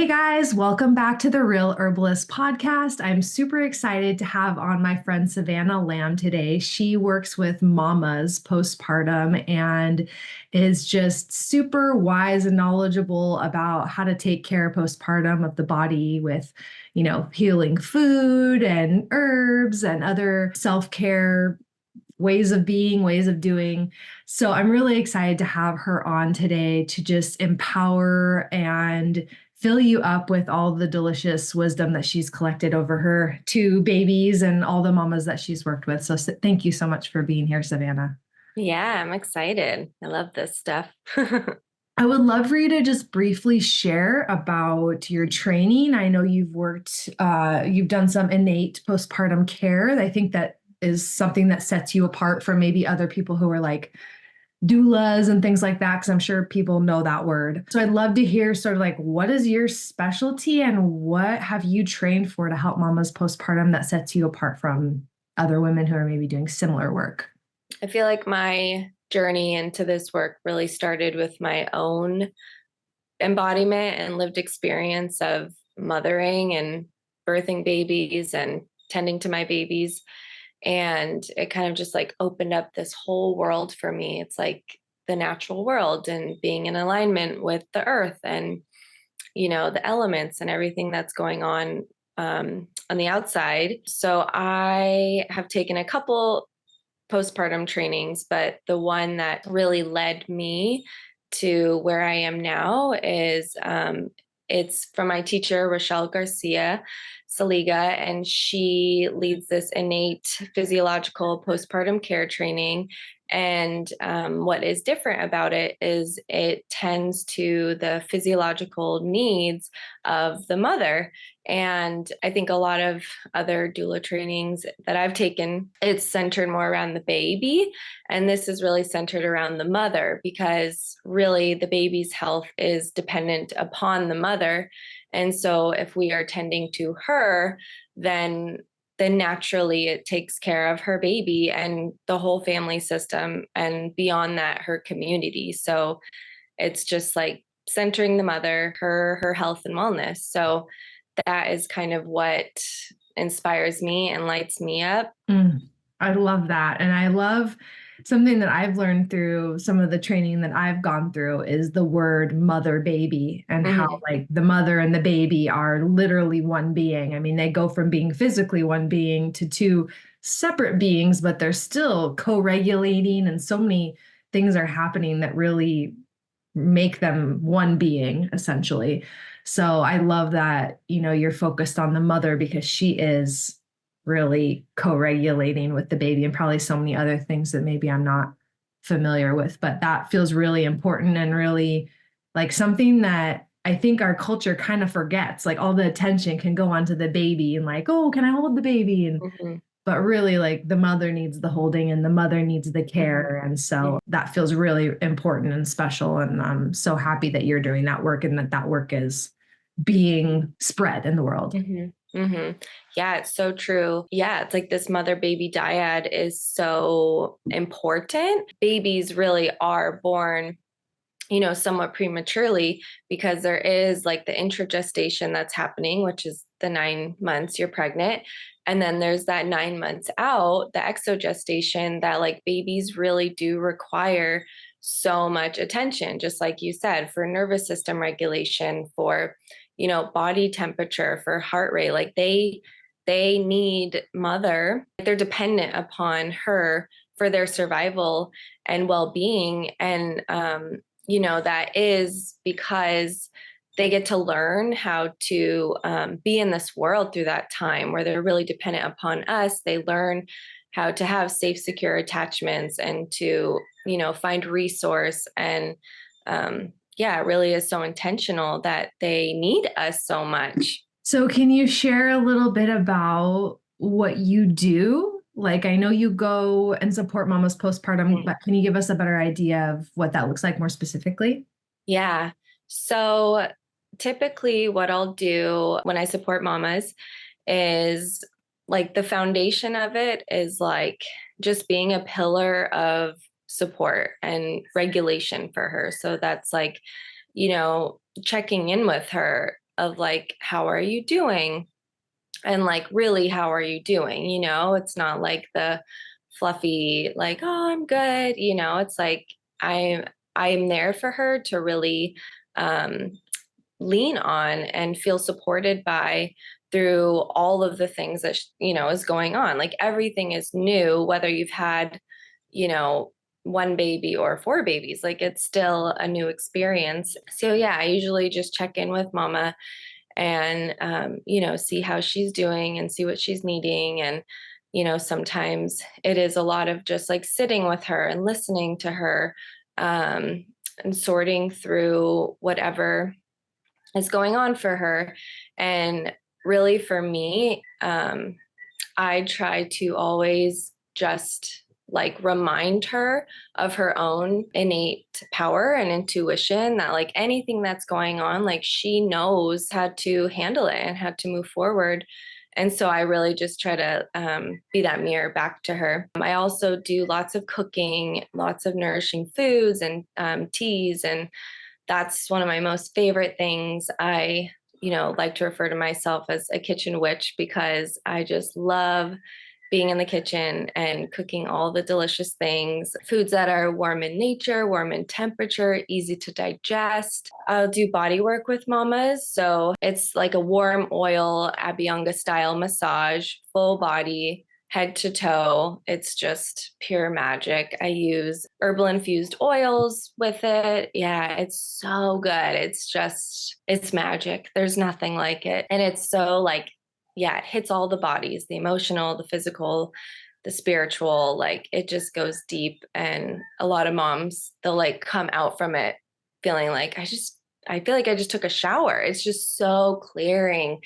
Hey guys, welcome back to the Real Herbalist podcast. I'm super excited to have on my friend Savannah Lamb today. She works with mamas postpartum and is just super wise and knowledgeable about how to take care postpartum of the body with, healing food and herbs and other self-care ways of being, ways of doing. So I'm really excited to have her on today to just empower and fill you up with all the delicious wisdom that she's collected over her two babies and all the mamas that she's worked with. So thank you so much for being here, Savannah. Yeah, I'm excited. I love this stuff. I would love for you to just briefly share about your training. I know you've done some innate postpartum care. I think that is something that sets you apart from maybe other people who are like doulas and things like that, because I'm sure people know that word. So I'd love to hear sort of like, what is your specialty and what have you trained for to help mamas postpartum that sets you apart from other women who are maybe doing similar work? I feel like my journey into this work really started with my own embodiment and lived experience of mothering and birthing babies and tending to my babies. And it kind of just like opened up this whole world for me. It's like the natural world and being in alignment with the earth and, the elements and everything that's going on the outside. So I have taken a couple postpartum trainings, but the one that really led me to where I am now is it's from my teacher, Rochelle Garcia Saliga, and she leads this innate physiological postpartum care training. And what is different about it is it tends to the physiological needs of the mother. And I think a lot of other doula trainings that I've taken, it's centered more around the baby. And this is really centered around the mother because really the baby's health is dependent upon the mother. And so if we are tending to her, then naturally it takes care of her baby and the whole family system, and beyond that, her community. So it's just like centering the mother, her health and wellness. So that is kind of what inspires me and lights me up. I love that. And I love something that I've learned through some of the training that I've gone through is the word mother baby and how Mhm. like the mother and the baby are literally one being. I mean, they go from being physically one being to two separate beings, but they're still co-regulating and so many things are happening that really make them one being essentially. So I love that, you're focused on the mother because she is really co-regulating with the baby and probably so many other things that maybe I'm not familiar with, but that feels really important and really like something that I think our culture kind of forgets. Like all the attention can go onto the baby and like, oh, can I hold the baby? And Mhm. but really like the mother needs the holding and the mother needs the Mhm. care. And so Mhm. that feels really important and special. And I'm so happy that you're doing that work and that work is being spread in the world. Mhm. Mhm. Yeah, it's so true. Yeah, it's like this mother baby dyad is so important. Babies really are born, somewhat prematurely because there is like the intragestation that's happening, which is the 9 months you're pregnant. And then there's that 9 months out, the exogestation, that like babies really do require so much attention, just like you said, for nervous system regulation, for, body temperature, for heart rate. Like they need mother. They're dependent upon her for their survival and well-being. And that is because they get to learn how to be in this world through that time where they're really dependent upon us. They learn how to have safe, secure attachments and to, find resource. And yeah, it really is so intentional that they need us so much. So can you share a little bit about what you do? Like I know you go and support mamas postpartum, but can you give us a better idea of what that looks like more specifically? Yeah. So typically, what I'll do when I support mamas is like the foundation of it is like just being a pillar of support and regulation for her. So that's like, checking in with her of like, how are you doing? And like, really, how are you doing? It's not like the fluffy, like, oh, I'm good. It's like I I'm there for her to really um, lean on and feel supported by through all of the things that is going on. Like everything is new, whether you've had you know one baby or four babies, like it's still a new experience. So yeah, I usually just check in with mama and see how she's doing and see what she's needing. And sometimes it is a lot of just like sitting with her and listening to her, um, and sorting through whatever is going on for her. And really for me, I try to always just like remind her of her own innate power and intuition, that like anything that's going on, like she knows how to handle it and how to move forward. And so I really just try to be that mirror back to her. I also do lots of cooking, lots of nourishing foods and teas, and that's one of my most favorite things. I like to refer to myself as a kitchen witch because I just love being in the kitchen and cooking all the delicious things, foods that are warm in nature, warm in temperature, easy to digest. I'll do body work with mamas. So it's like a warm oil, Abhyanga style massage, full body, head to toe. It's just pure magic. I use herbal infused oils with it. Yeah, it's so good. It's magic. There's nothing like it. And it's so like, yeah, it hits all the bodies, the emotional, the physical, the spiritual. Like it just goes deep. And a lot of moms, they'll like come out from it feeling like, I feel like I just took a shower. It's just so clearing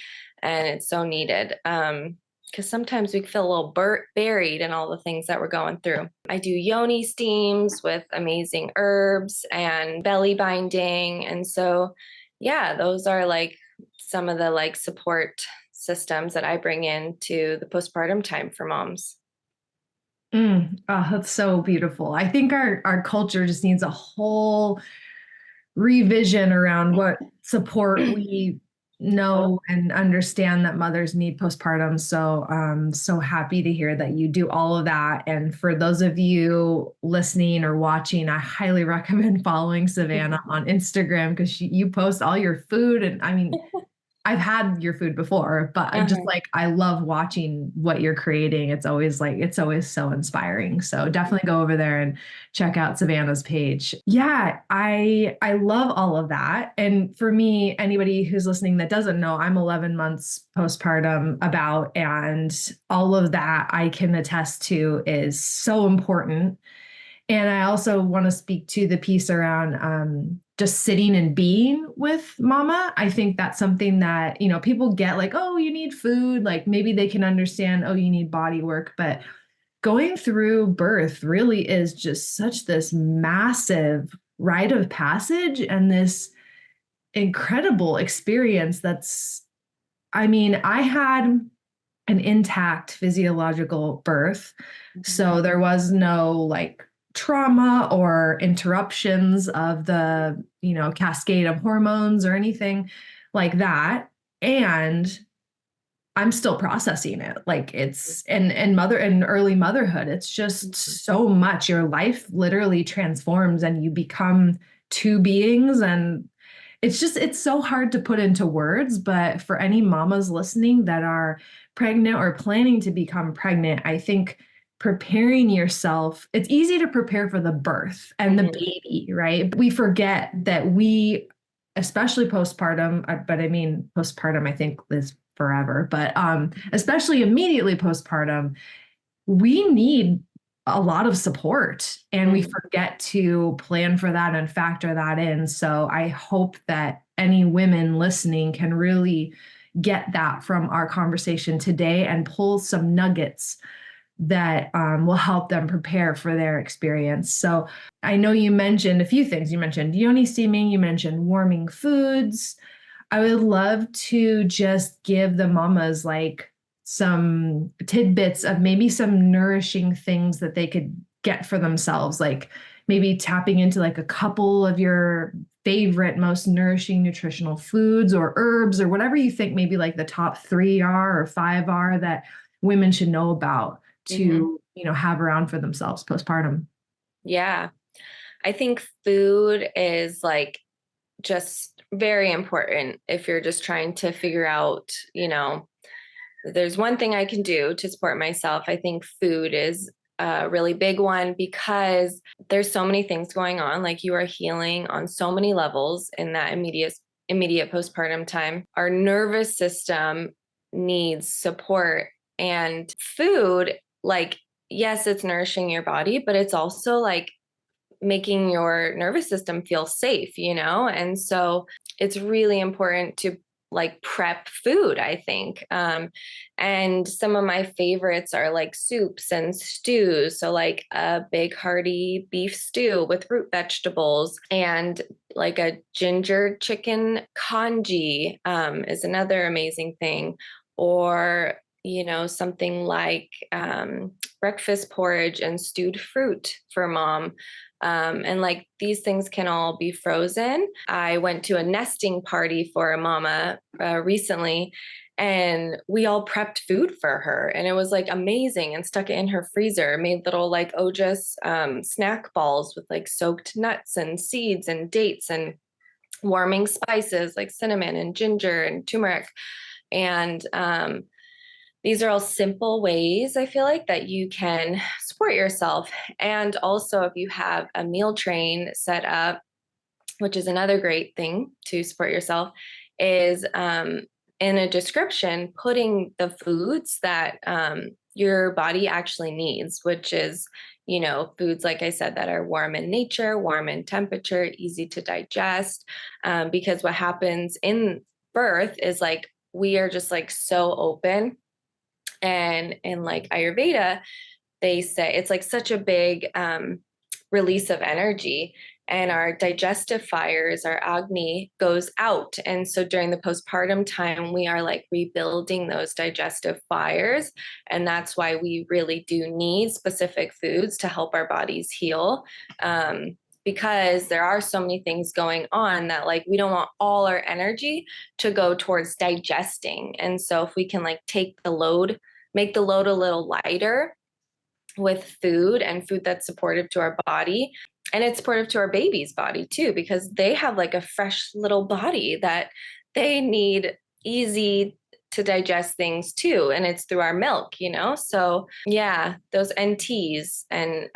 and it's so needed. Because sometimes we feel a little buried in all the things that we're going through. I do yoni steams with amazing herbs and belly binding. And so, yeah, those are like some of the like support systems that I bring into the postpartum time for moms. Oh, that's so beautiful. I think our culture just needs a whole revision around what support we know and understand that mothers need postpartum. So so happy to hear that you do all of that. And for those of you listening or watching, I highly recommend following Savannah on Instagram because you post all your food. And I mean, I've had your food before, but I'm just Uh-huh. like, I love watching what you're creating. It's always so inspiring. So definitely go over there and check out Savannah's page. Yeah, I love all of that. And for me, anybody who's listening that doesn't know, I'm 11 months postpartum about, and all of that I can attest to is so important. And I also want to speak to the piece around just sitting and being with mama. I think that's something that, people get like, oh, you need food. Like maybe they can understand, oh, you need body work. But going through birth really is just such this massive rite of passage and this incredible experience I mean, I had an intact physiological birth. Mhm. So there was no like trauma or interruptions of the, cascade of hormones or anything like that. And I'm still processing it. Like it's and early motherhood, it's just Mhm. so much. Your life literally transforms and you become two beings, and it's so hard to put into words, but for any mamas listening that are pregnant or planning to become pregnant, I think preparing yourself, it's easy to prepare for the birth and the Mhm. baby, right? We forget that especially postpartum, but I mean, postpartum, I think is forever, but especially immediately postpartum, we need a lot of support and we Mhm. forget to plan for that and factor that in. So I hope that any women listening can really get that from our conversation today and pull some nuggets that will help them prepare for their experience. So I know you mentioned a few things. You mentioned yoni steaming, you mentioned warming foods. I would love to just give the mamas like some tidbits of maybe some nourishing things that they could get for themselves, like maybe tapping into like a couple of your favorite, most nourishing nutritional foods or herbs or whatever you think maybe like the top three are or five are that women should know about Mhm. to, have around for themselves postpartum? Yeah. I think food is like just very important if you're just trying to figure out, there's one thing I can do to support myself. I think food is a really big one because there's so many things going on. Like you are healing on so many levels in that immediate postpartum time. Our nervous system needs support, and food, like, yes, it's nourishing your body, but it's also like making your nervous system feel safe, And so it's really important to like prep food, I think. And some of my favorites are like soups and stews. So, like a big hearty beef stew with root vegetables, and like a ginger chicken congee is another amazing thing. Or, something like breakfast porridge and stewed fruit for mom. And like these things can all be frozen. I went to a nesting party for a mama recently, and we all prepped food for her, and it was like amazing, and stuck it in her freezer, made little like Ojas snack balls with like soaked nuts and seeds and dates and warming spices like cinnamon and ginger and turmeric. And these are all simple ways, I feel like, that you can support yourself. And also, if you have a meal train set up, which is another great thing to support yourself, is in a description, putting the foods that your body actually needs, which is, foods, like I said, that are warm in nature, warm in temperature, easy to digest. Because what happens in birth is like, we are just like so open, and in like Ayurveda, they say it's like such a big release of energy, and our digestive fires, our Agni goes out. And so during the postpartum time, we are like rebuilding those digestive fires. And that's why we really do need specific foods to help our bodies heal. Because there are so many things going on that like we don't want all our energy to go towards digesting. And so if we can like make the load a little lighter with food, and food that's supportive to our body, and it's supportive to our baby's body too, because they have like a fresh little body that they need easy to digest things too, and it's through our milk, so yeah, those NTs. And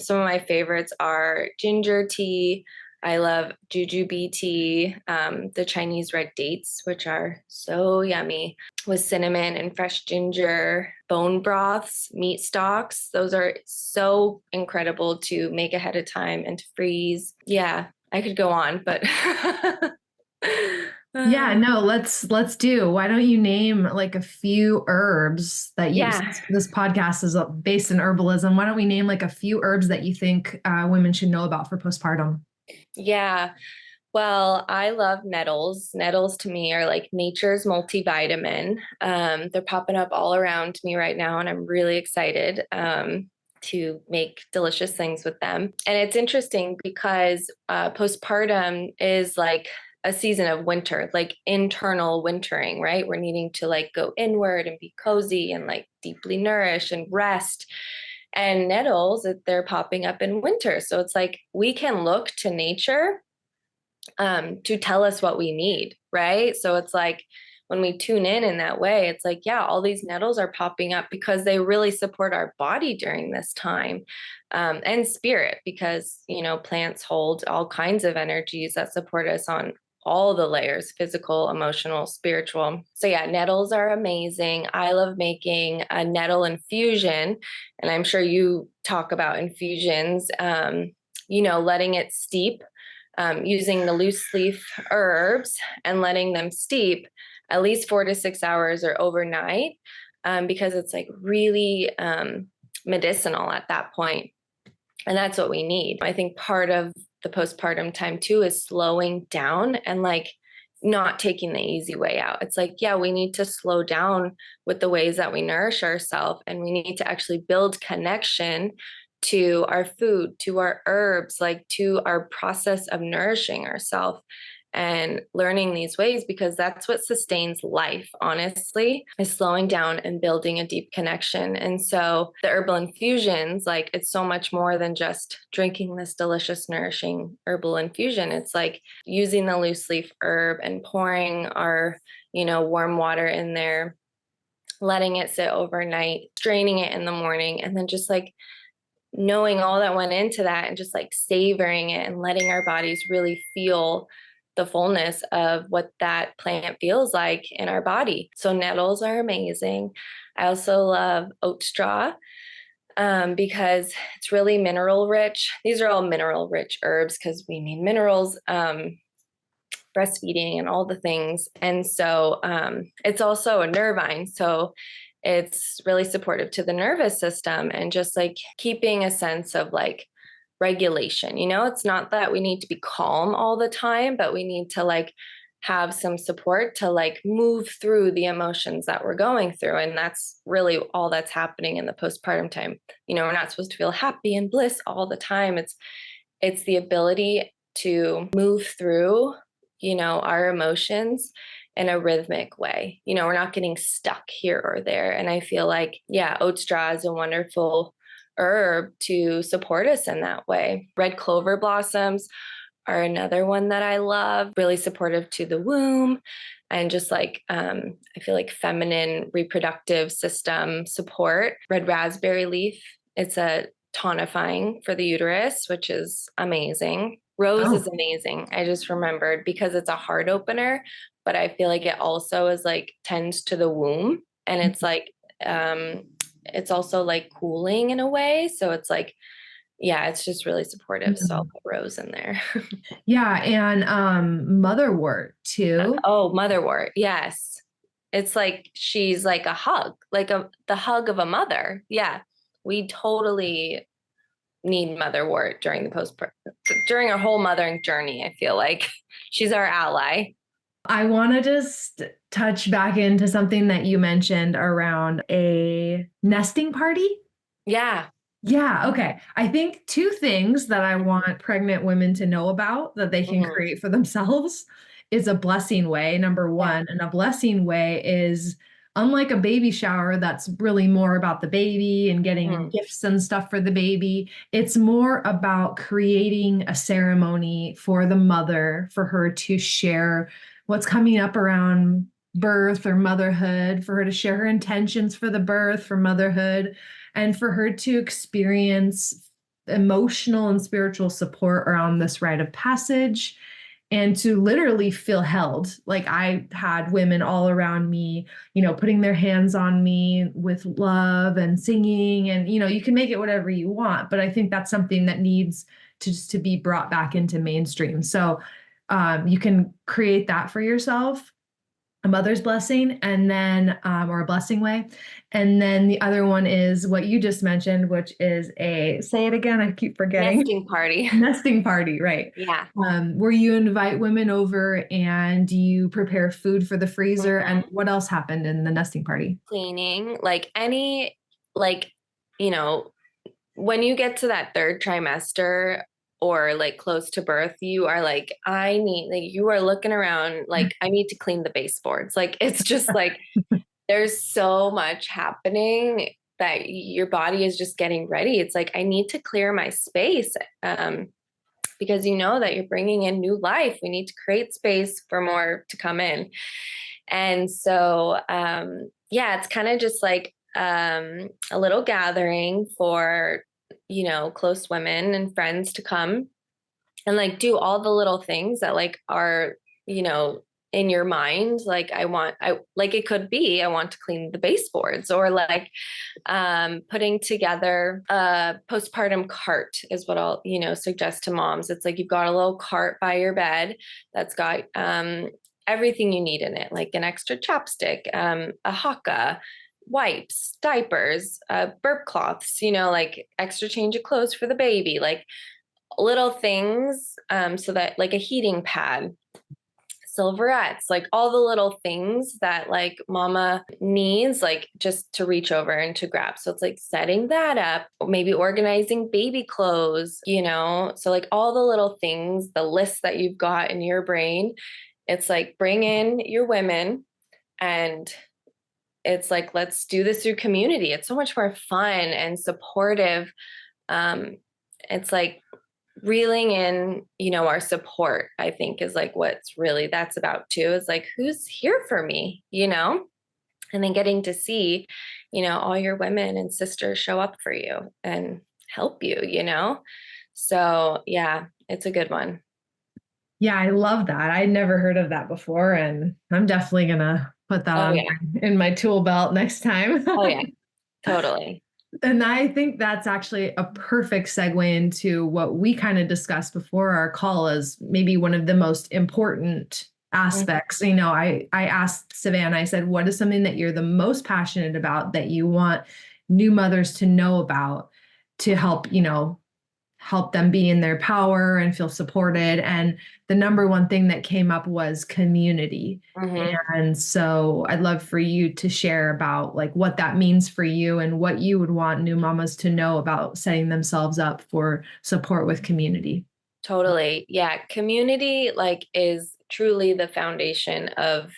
some of my favorites are ginger tea. I love jujube tea, the Chinese red dates, which are so yummy, with cinnamon and fresh ginger, bone broths, meat stocks. Those are so incredible to make ahead of time and to freeze. Yeah, I could go on, but Yeah, no, let's do. Why don't you name like a few herbs that yeah, since this podcast is based in herbalism, why don't we name like a few herbs that you think women should know about for postpartum? yeah. Well, I love nettles. Nettles to me are like nature's multivitamin. They're popping up all around me right now, and I'm really excited to make delicious things with them. And it's interesting because postpartum is like a season of winter, like internal wintering, right? We're needing to like go inward and be cozy and like deeply nourish and rest. And nettles, they're popping up in winter. So it's like we can look to nature to tell us what we need, right? So it's like when we tune in that way, it's like, yeah, all these nettles are popping up because they really support our body during this time, and spirit, because, plants hold all kinds of energies that support us on all the layers: physical, emotional, spiritual. So, yeah, nettles are amazing. I love making a nettle infusion, and I'm sure you talk about infusions, letting it steep, using the loose leaf herbs and letting them steep at least 4 to 6 hours or overnight, because it's like really medicinal at that point. And that's what we need. I think part of the postpartum time too is slowing down and like not taking the easy way out. It's like, yeah, we need to slow down with the ways that we nourish ourselves, and we need to actually build connection to our food, to our herbs, like to our process of nourishing ourselves and learning these ways, because that's what sustains life, honestly, is slowing down and building a deep connection. And so the herbal infusions, like it's so much more than just drinking this delicious, nourishing herbal infusion. It's like using the loose leaf herb and pouring our, warm water in there, letting it sit overnight, straining it in the morning, and then just like knowing all that went into that and just like savoring it and letting our bodies really feel the fullness of what that plant feels like in our body. So nettles are amazing. I also love oat straw because it's really mineral rich. These are all mineral rich herbs because we need minerals, breastfeeding and all the things. And so it's also a nervine. So it's really supportive to the nervous system and just like keeping a sense of like regulation. It's not that we need to be calm all the time, but we need to like have some support to like move through the emotions that we're going through. And that's really all that's happening in the postpartum time. We're not supposed to feel happy and bliss all the time. It's the ability to move through, our emotions in a rhythmic way. We're not getting stuck here or there. And I feel like, yeah, oat straw is a wonderful herb to support us in that way. Red clover blossoms are another one that I love, really supportive to the womb and just like, I feel like feminine reproductive system support. Red raspberry leaf, it's a tonifying for the uterus, which is amazing. Rose is Oh. amazing. I just remembered because it's a heart opener, but I feel like it also is like tends to the womb and it's like, it's also like cooling in a way. So it's like, yeah, it's just really supportive. So I'll Mhm. put rose in there. Yeah, and motherwort too. Oh, motherwort. Yes. It's like she's like a hug, like the hug of a mother. Yeah. We totally need motherwort during our whole mothering journey. I feel like she's our ally. I want to just touch back into something that you mentioned around a nesting party. Yeah. Yeah, okay. I think two things that I want pregnant women to know about that they can Mhm. create for themselves is a blessing way, number Yeah. one. And a blessing way is unlike a baby shower, that's really more about the baby and getting Mhm. gifts and stuff for the baby. It's more about creating a ceremony for the mother, for her to share what's coming up around birth or motherhood, for her to share her intentions for the birth, for motherhood, and for her to experience emotional and spiritual support around this rite of passage and to literally feel held. Like I had women all around me, putting their hands on me with love and singing, and you can make it whatever you want, but I think that's something that needs to just to be brought back into mainstream. So you can create that for yourself, a mother's blessing, and then or a blessing way. And then the other one is what you just mentioned, which is a, say it again, I keep forgetting. Nesting party. Nesting party, right? Yeah. Where you invite women over and you prepare food for the freezer. And Mhm. what else happened in the nesting party? Cleaning, like any, like, you know, when you get to that third trimester or like close to birth, you are like, you are looking around, like, I need to clean the baseboards. Like, it's just like, there's so much happening that your body is just getting ready. It's like, I need to clear my space. Because you know that you're bringing in new life. We need to create space for more to come in. And so, yeah, it's kind of just like a little gathering for, close women and friends to come and like do all the little things that like are, you know, in your mind. Like I like it could be I want to clean the baseboards or like putting together a postpartum cart is what I'll, suggest to moms. It's like you've got a little cart by your bed that's got everything you need in it, like an extra chapstick, a haka, wipes, diapers, burp cloths, like extra change of clothes for the baby, like little things, so that like a heating pad silverettes, like all the little things that like mama needs, like just to reach over and to grab. So it's like setting that up, maybe organizing baby clothes, so like all the little things, the list that you've got in your brain, it's like bring in your women, and it's like, let's do this through community. It's so much more fun and supportive. Um, it's like reeling in, our support, I think is like what's really that's about too, is like, who's here for me, and then getting to see, all your women and sisters show up for you and help you. So yeah, it's a good one. Yeah, I love that. I'd never heard of that before, and I'm definitely gonna put that Oh on yeah. in my tool belt next time. Oh yeah, totally. And I think that's actually a perfect segue into what we kind of discussed before our call as maybe one of the most important Mhm. aspects. I asked Savannah, I said, what is something that you're the most passionate about that you want new mothers to know about to help, help them be in their power and feel supported? And the number one thing that came up was community. Mhm. And so I'd love for you to share about like what that means for you and what you would want new mamas to know about setting themselves up for support with community. Totally. Yeah, community like is truly the foundation of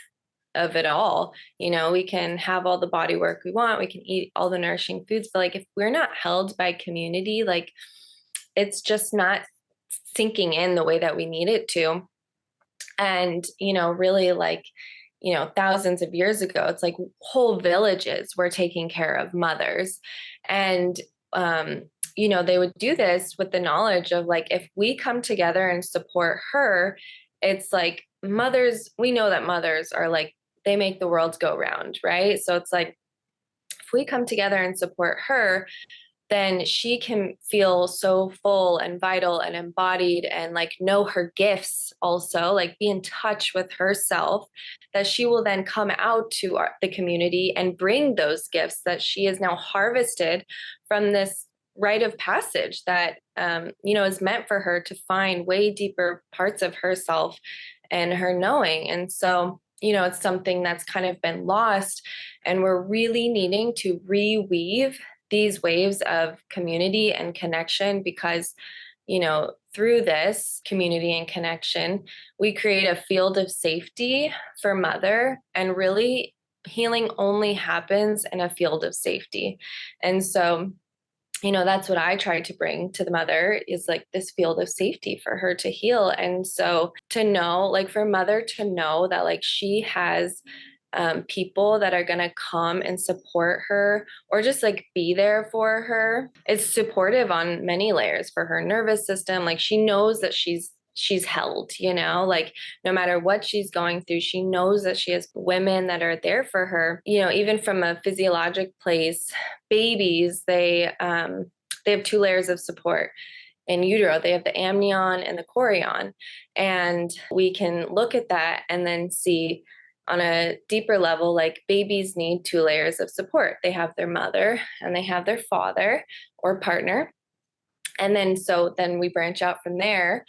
it all. We can have all the body work we want, we can eat all the nourishing foods, but like if we're not held by community, like it's just not sinking in the way that we need it to. And, really like, thousands of years ago, it's like whole villages were taking care of mothers. And, they would do this with the knowledge of like, if we come together and support her, it's like mothers, we know that mothers are like, they make the world go round, right? So it's like, if we come together and support her, then she can feel so full and vital and embodied and like know her gifts also, like be in touch with herself, that she will then come out to the community and bring those gifts that she has now harvested from this rite of passage that, is meant for her to find way deeper parts of herself and her knowing. And so, it's something that's kind of been lost, and we're really needing to reweave these waves of community and connection because, through this community and connection, we create a field of safety for mother, and really healing only happens in a field of safety. And so, that's what I try to bring to the mother, is like this field of safety for her to heal. And so to know, like for mother to know that like she has people that are going to come and support her or just like be there for her. It's supportive on many layers for her nervous system. Like she knows that she's held, like no matter what she's going through, she knows that she has women that are there for her, even from a physiologic place. Babies, they have two layers of support. In utero, they have the amnion and the chorion. And we can look at that and then see on a deeper level, like babies need two layers of support. They have their mother and they have their father or partner. And then we branch out from there.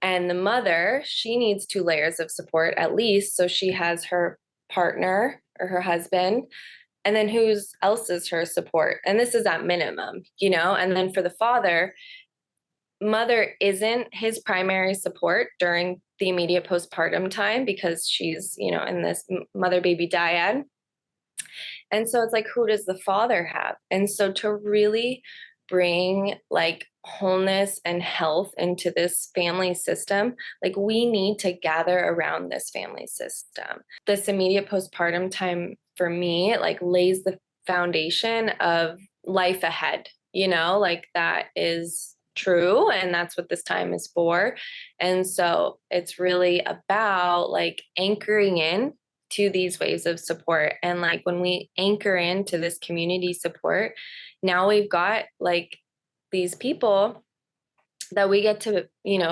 And the mother, she needs two layers of support at least. So she has her partner or her husband, and then whose else is her support? And this is at minimum, and then for the father, mother isn't his primary support during the immediate postpartum time because she's, in this mother baby dyad. And so it's like, who does the father have? And so to really bring like wholeness and health into this family system, like we need to gather around this family system. This immediate postpartum time for me, like lays the foundation of life ahead, like that is true. And that's what this time is for. And so it's really about like anchoring in to these waves of support. And like when we anchor into this community support, now we've got like these people that we get to,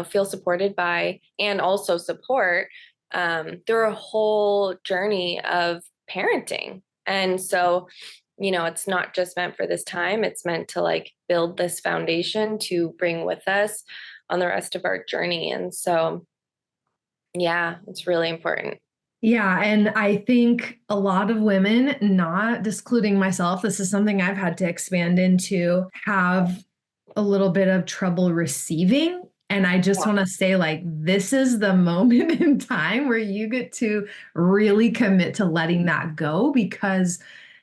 feel supported by and also support through a whole journey of parenting. And so, it's not just meant for this time, it's meant to like build this foundation to bring with us on the rest of our journey. And so, Yeah, it's really important. Yeah, and I think a lot of women, not excluding myself, this is something I've had to expand into, have a little bit of trouble receiving. And I just Yeah. want to say, like, this is the moment in time where you get to really commit to letting that go because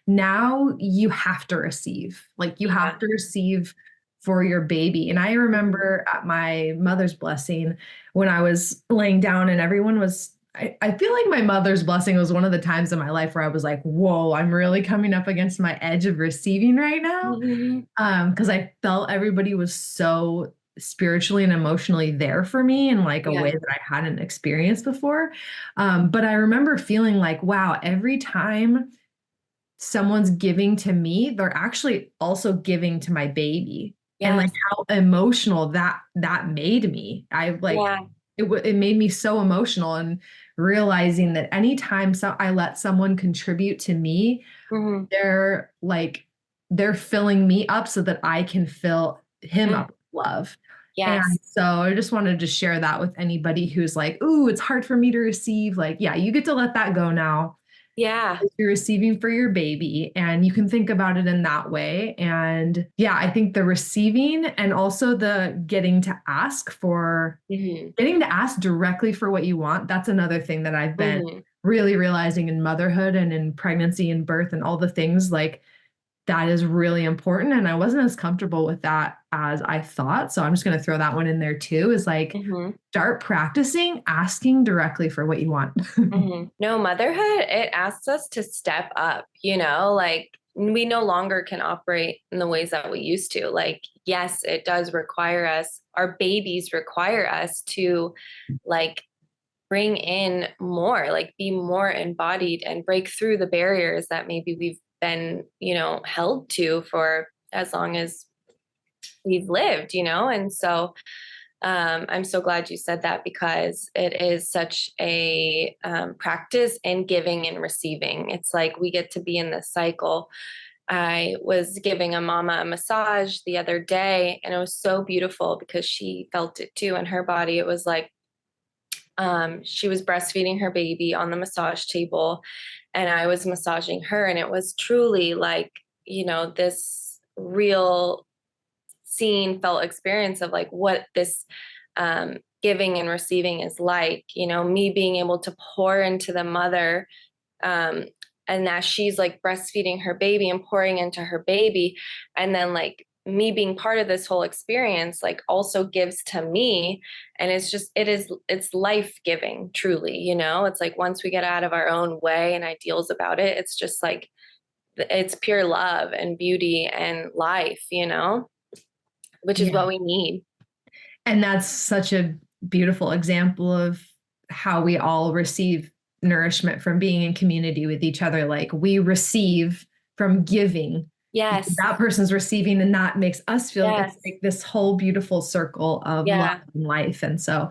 now you have to receive. Like, you have Yeah. to receive for your baby. And I Mhm. remember at my mother's blessing when I was laying down and everyone was I feel like my mother's blessing was one of the times in my life where I was like, whoa, I'm really coming up against my edge of receiving right now. Mhm. Because I felt everybody was so spiritually and emotionally there for me in like a way Yeah. that I hadn't experienced before. But I remember feeling like, wow, every time someone's giving to me, they're actually also giving to my baby. And like Yes. how emotional that made me. I like Yeah. it made me so emotional and realizing that anytime I let someone contribute to me, Mhm. they're like they're filling me up so that I can fill him Mm. up with love. And Yes. so I just wanted to share that with anybody who's like, "Ooh, it's hard for me to receive." Like, yeah, you get to let that go now. Yeah. You're receiving for your baby and you can think about it in that way. And yeah, I think the receiving and also the Mhm. getting to ask directly for what you want, that's another thing that I've been Mhm. really realizing in motherhood and in pregnancy and birth and all the things like that is really important. And I wasn't as comfortable with that as I thought. So I'm just going to throw that one in there too is like Mhm. start practicing asking directly for what you want. Mhm. No, motherhood, it asks us to step up, like we no longer can operate in the ways that we used to. Like, yes, it does require us, our babies require us to like bring in more, like be more embodied and break through the barriers that maybe we've been, held to for as long as we've lived, And so I'm so glad you said that because it is such a practice in giving and receiving. It's like we get to be in this cycle. I was giving a mama a massage the other day, and it was so beautiful because she felt it too in her body. It was like she was breastfeeding her baby on the massage table, and I was massaging her, and it was truly like, this real seen, felt experience of like what this giving and receiving is like, me being able to pour into the mother. Um, and as she's like breastfeeding her baby and pouring into her baby, and then like me being part of this whole experience, like also gives to me. And it's life giving, truly, it's like once we get out of our own way and ideals about it, it's just like, it's pure love and beauty and life, which is Yeah. what we need. And that's such a beautiful example of how we all receive nourishment from being in community with each other. Like we receive from giving because Yes. that person's receiving, and that makes us feel it's Yes. like this whole beautiful circle of love Yeah. and life. And so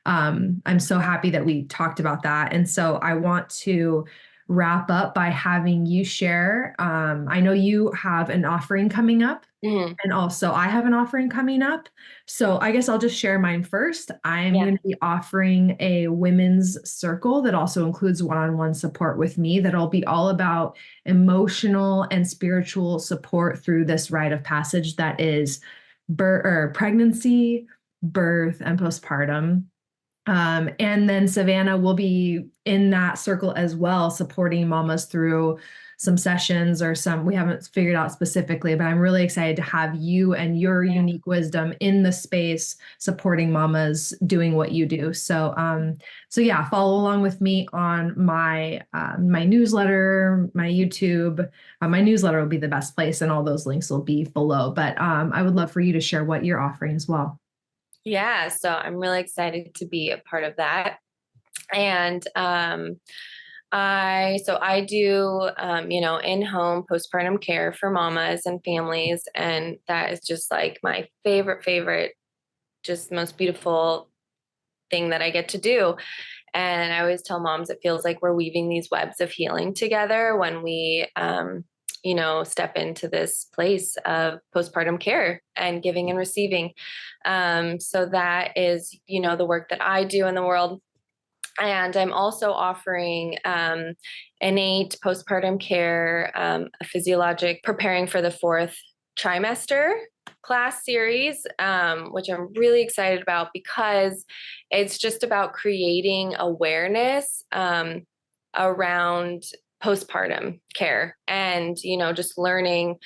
I'm so happy that we talked about that. And so I want to wrap up by having you share. I know you have an offering coming up. Mhm. And also, I have an offering coming up. So I guess I'll just share mine first. I'm Yeah. going to be offering a women's circle that also includes one on one support with me, that'll be all about emotional and spiritual support through this rite of passage that is pregnancy, birth, and postpartum. And then Savannah will be in that circle as well, supporting mamas through some sessions or we haven't figured out specifically, but I'm really excited to have you and your Yeah. unique wisdom in the space supporting mamas doing what you do. So yeah, follow along with me on my newsletter, my YouTube. My newsletter will be the best place, and all those links will be below. But I would love for you to share what you're offering as well. Yeah. So I'm really excited to be a part of that. And I do in-home postpartum care for mamas and families, and that is just like my favorite, just most beautiful thing that I get to do. And I always tell moms it feels like we're weaving these webs of healing together when we step into this place of postpartum care and giving and receiving. So that is, the work that I do in the world. And I'm also offering innate postpartum care, a physiologic preparing for the fourth trimester class series, which I'm really excited about because it's just about creating awareness around postpartum care and, just learning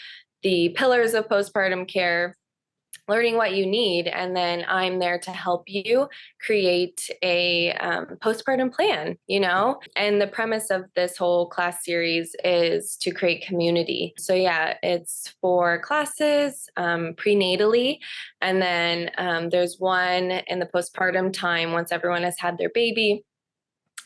the pillars of postpartum care, learning what you need, and then I'm there to help you create a postpartum plan, And the premise of this whole class series is to create community. So, yeah, it's 4 classes prenatally, and then there's one in the postpartum time once everyone has had their baby.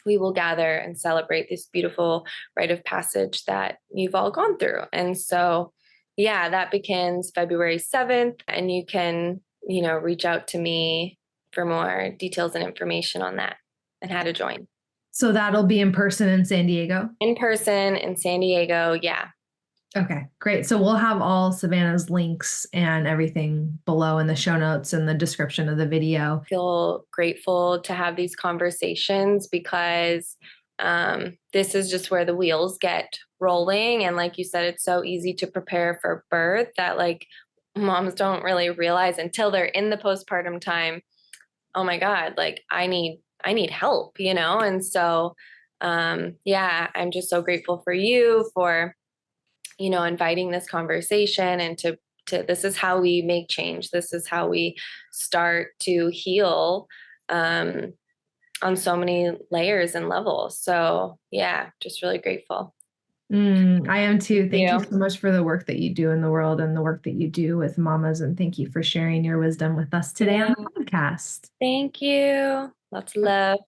We will gather and celebrate this beautiful rite of passage that you've all gone through. And so, yeah, that begins February 7th. And you can, reach out to me for more details and information on that and how to join. So that'll be in person in San Diego? In person in San Diego, yeah. Okay, great. So we'll have all Savannah's links and everything below in the show notes and the description of the video. I feel grateful to have these conversations because this is just where the wheels get rolling. And like you said, it's so easy to prepare for birth that like moms don't really realize until they're in the postpartum time, oh my God, like I need help, And so yeah, I'm just so grateful for you for inviting this conversation and to this is how we make change. This is how we start to heal on so many layers and levels. So yeah, just really grateful. I am too. Thank you You. so much for the work that you do in the world and the work that you do with mamas. And thank you for sharing your wisdom with us today on the podcast. Thank you. Lots of love.